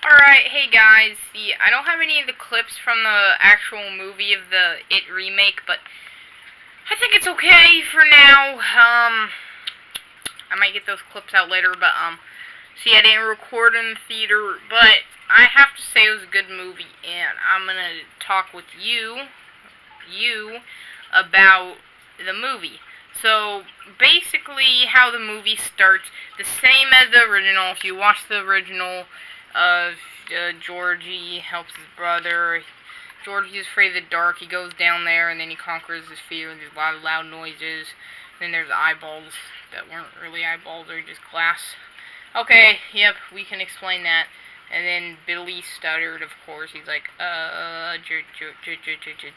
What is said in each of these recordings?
Alright, hey guys, I don't have any of the clips from the actual movie of the It remake, but I think it's okay for now. I might get those clips out later, but, see, I didn't record in the theater, but I have to say it was a good movie, and I'm gonna talk with you, about the movie. So, basically, how the movie starts, the same as the original. If you watch the original, Georgie helps his brother. Georgie's afraid of the dark. He goes down there, and then he conquers his fear. There's a lot of loud noises. Then there's eyeballs that weren't really eyeballs, they're just glass. Okay, yep, we can explain that. And then Billy stuttered, of course. He's like,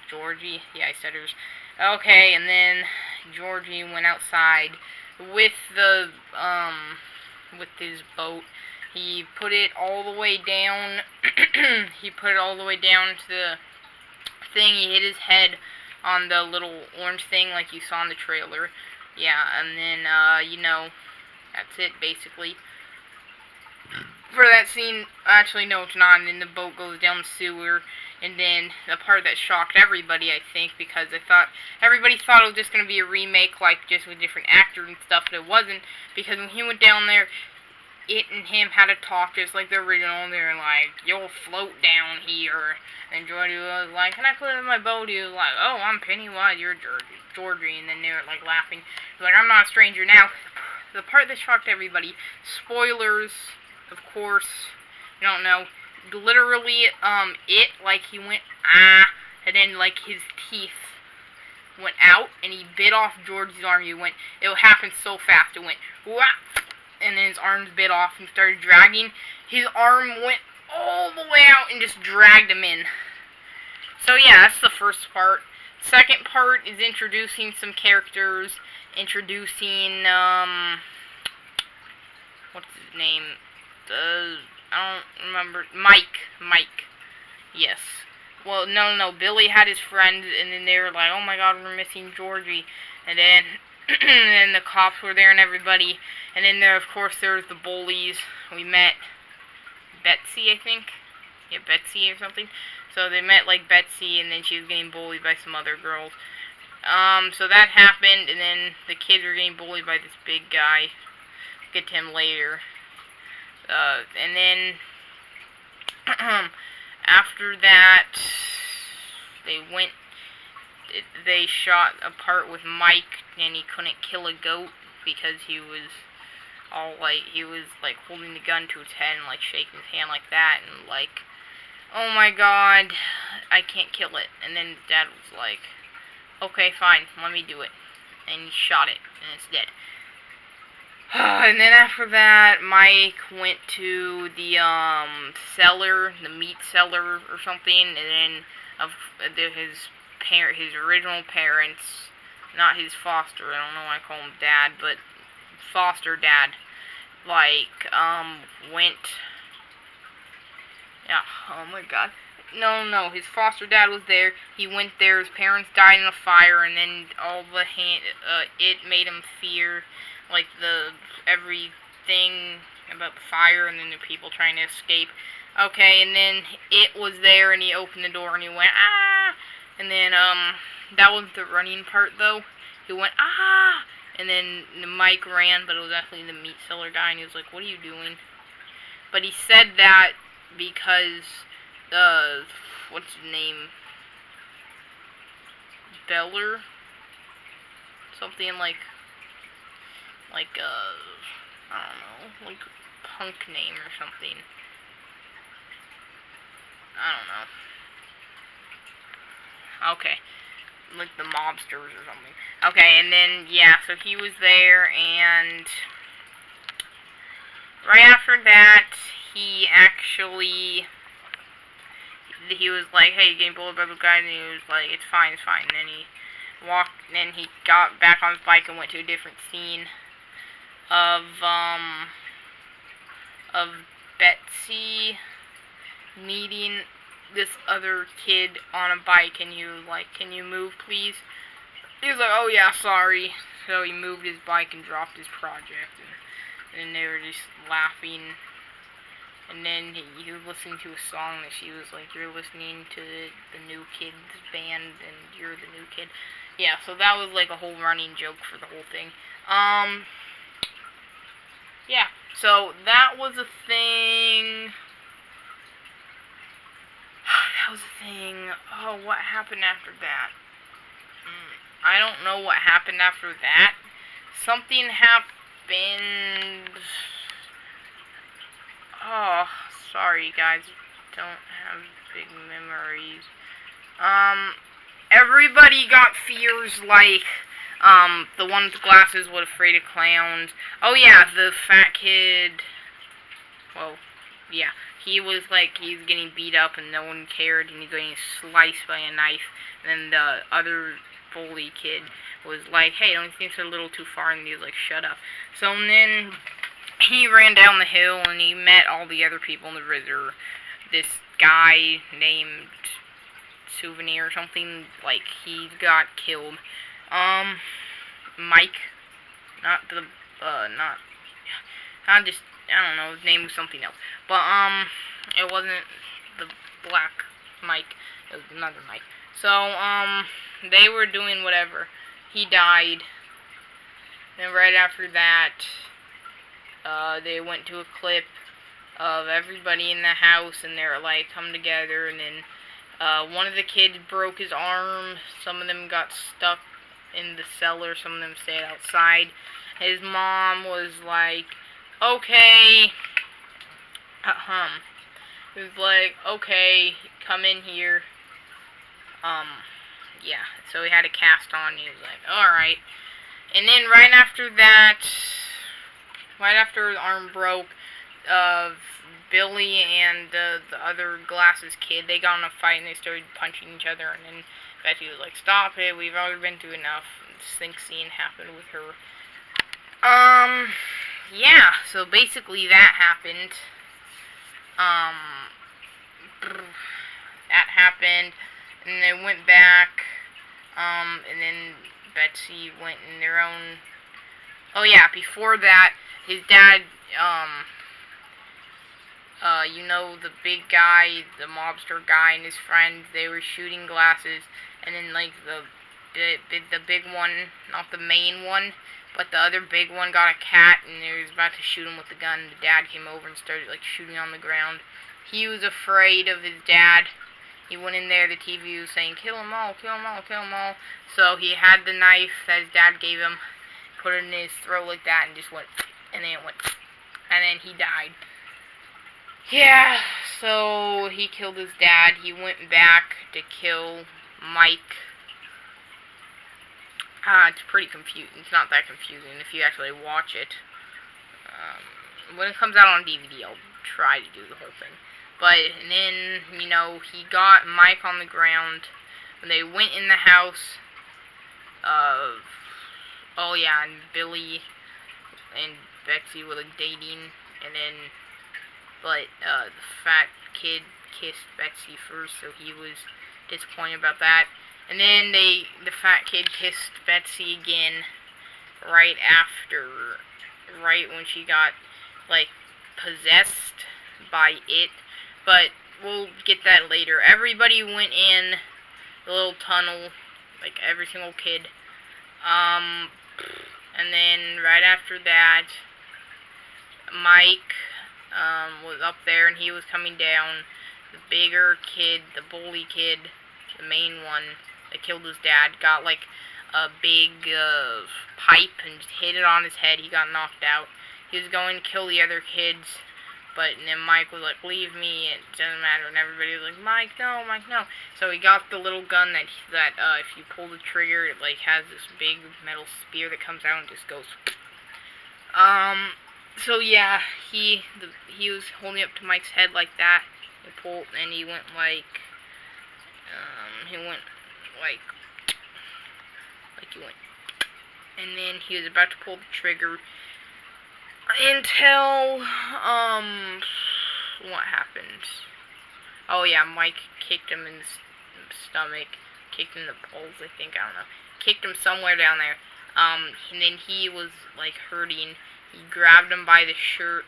Georgie? Yeah, he stutters. Okay, and then Georgie went outside with with his boat. He put it all the way down. He put it all the way down to the thing. He hit his head on the little orange thing like you saw in the trailer. Yeah, and then, that's it, basically. For that scene, actually, no, it's not, and then the boat goes down the sewer, and then the part that shocked everybody, I think, because everybody thought it was just going to be a remake, like, just with different actors and stuff, but it wasn't, because when he went down there, it and him had to talk just like the original. They were like, "You'll float down here." And Georgie was like, "Can I put it in my boat?" He was like, "Oh, I'm Pennywise, you're Georgie." And then they were like laughing. He was like, "I'm not a stranger." Now, the part that shocked everybody, spoilers, of course, you don't know. Literally, like he went, and then like his teeth went out, and he bit off Georgie's arm. It happened so fast. It went, wah! And then his arms bit off and started dragging. His arm went all the way out and just dragged him in. So yeah, that's the first part. Second part is introducing some characters. Introducing, what's his name? I don't remember. Mike. Yes. Well, no. Billy had his friends, and then they were like, "Oh my God, we're missing Georgie." And then, and then the cops were there and everybody. And then there, of course, there's the bullies. We met Betsy, I think. Yeah, Betsy or something. So they met, like, Betsy, and then she was getting bullied by some other girls. So that happened, and then the kids were getting bullied by this big guy. Get to him later. And then, after that, they shot a part with Mike, and he couldn't kill a goat because he was holding the gun to his head and like shaking his hand like that, and like, "Oh my God, I can't kill it." And then his dad was like, "Okay, fine, let me do it." And he shot it, and it's dead. And then after that, Mike went to the cellar, the meat cellar or something, and then his original parents, not his foster, I don't know why I call him dad, but foster dad, went, yeah, oh my God, no, his foster dad was there, he went there, his parents died in a fire, and then it made him fear, like, everything about the fire, and then the people trying to escape. Okay, and then it was there, and he opened the door, and he went, "Ah!" And then, that wasn't the running part, though. He went, "Ah!" And then Mike ran, but it was actually the meat seller guy, and he was like, "What are you doing?" But he said that because, what's his name? Beller? Something like, I don't know, like punk name or something. I don't know. Okay. Like the mobsters or something. Okay, and then, yeah, so he was there, and right after that, he was like, "Hey, you getting bullied by the guy?" And he was like, it's fine. And then he got back on his bike and went to a different scene of Betsy meeting this other kid on a bike, and he was like, "Can you move, please?" He was like, "Oh yeah, sorry." So he moved his bike and dropped his project, and they were just laughing And then he was listening to a song that she was like, "You're listening to the New Kids band, and you're the new kid." Yeah, so that was like a whole running joke for the whole thing. Yeah, so that was a thing. That was a thing. Oh, what happened after that? I don't know what happened after that. Something happened. Oh, sorry guys, don't have big memories. Everybody got fears like, the one with the glasses was afraid of clowns. Oh yeah, the fat kid, well, yeah, he was like, he's getting beat up and no one cared, and he's getting sliced by a knife, and then the other bully kid was like, "Hey, don't you think it's a little too far?" And he was like, "Shut up." So then he ran down the hill and he met all the other people in the river. This guy named Souvenir or something, like, he got killed. Mike, not the, not just, I don't know, his name was something else. But, it wasn't the black Mike, it was another Mike. So, they were doing whatever. He died. Then right after that, they went to a clip of everybody in the house, and they were like, come together, and then, one of the kids broke his arm, some of them got stuck in the cellar, some of them stayed outside. His mom was like, okay, he was like, okay, come in here. Yeah, so he had a cast on, he was like, alright. And then right after that, right after his arm broke, Billy and the other glasses kid, they got in a fight and they started punching each other, and then Betty was like, stop it, we've already been through enough. And this thing scene happened with her. Yeah, so basically that happened. That happened, and they went back, and then Betsy went in their own. Oh yeah, before that, his dad, you know, the big guy, the mobster guy and his friends, they were shooting glasses, and then, like, the big one, not the main one, but the other big one got a cat, and they was about to shoot him with the gun. The dad came over and started, like, shooting on the ground. He was afraid of his dad. He went in there, the TV was saying, kill them all, kill them all, kill them all. So he had the knife that his dad gave him, put it in his throat like that, and just went, and then it went, and then he died. Yeah, so he killed his dad. He went back to kill Mike. It's pretty confusing. It's not that confusing if you actually watch it. When it comes out on DVD, I'll try to do the whole thing. But, and then, you know, he got Mike on the ground. When they went in the house, oh yeah, and Billy and Betsy were, like, dating, and then, but, the fat kid kissed Betsy first, so he was disappointed about that. And then the fat kid kissed Betsy again right after, right when she got, like, possessed by it. But we'll get that later. Everybody went in the little tunnel, like every single kid. And then right after that, Mike was up there and he was coming down. The bigger kid, the bully kid, the main one that killed his dad, got like a big pipe and just hit it on his head. He got knocked out. He was going to kill the other kids, but then Mike was like, leave me, it doesn't matter, and everybody was like, Mike, no, Mike, no. So he got the little gun that if you pull the trigger, it like has this big metal spear that comes out and just goes. So yeah, he was holding up to Mike's head like that. He pulled, and he went like he went, and then he was about to pull the trigger until, what happened? Oh yeah, Mike kicked him in the stomach, kicked him in the balls, I think, I don't know. Kicked him somewhere down there, and then he was, like, hurting. He grabbed him by the shirt,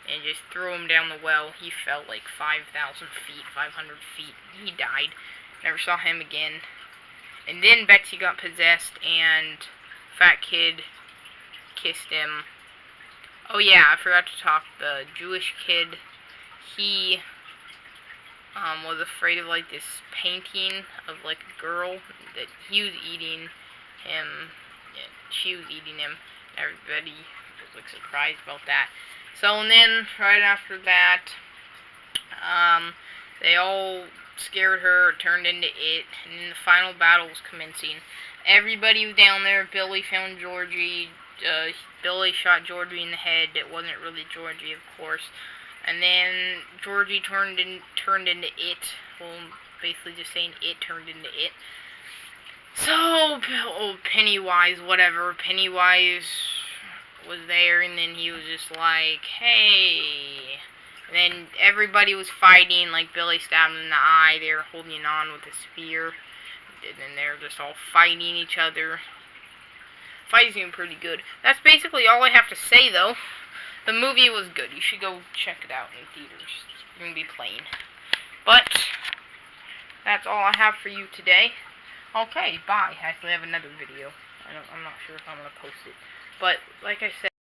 and just threw him down the well. He fell like 5,000 feet, 500 feet. He died. Never saw him again. And then Betsy got possessed, and Fat Kid kissed him. Oh yeah, I forgot to talk. The Jewish kid, he was afraid of like this painting of like a girl that he was eating him. She was eating him. Everybody was like surprised about that. So and then right after that, they all scared her, turned into it, and then the final battle was commencing. Everybody was down there. Billy found Georgie. Billy shot Georgie in the head. It wasn't really Georgie, of course. And then Georgie turned into it. Well, basically just saying it turned into it. So, Pennywise, whatever. Pennywise was there, and then he was just like, hey. And then everybody was fighting, like Billy stabbed him in the eye. They were holding on with a spear. And then they were just all fighting each other. Fighting seemed pretty good. That's basically all I have to say, though. The movie was good. You should go check it out in theaters. It's going to be playing. But that's all I have for you today. Okay, bye. I actually have another video. I'm not sure if I'm going to post it. But, like I said,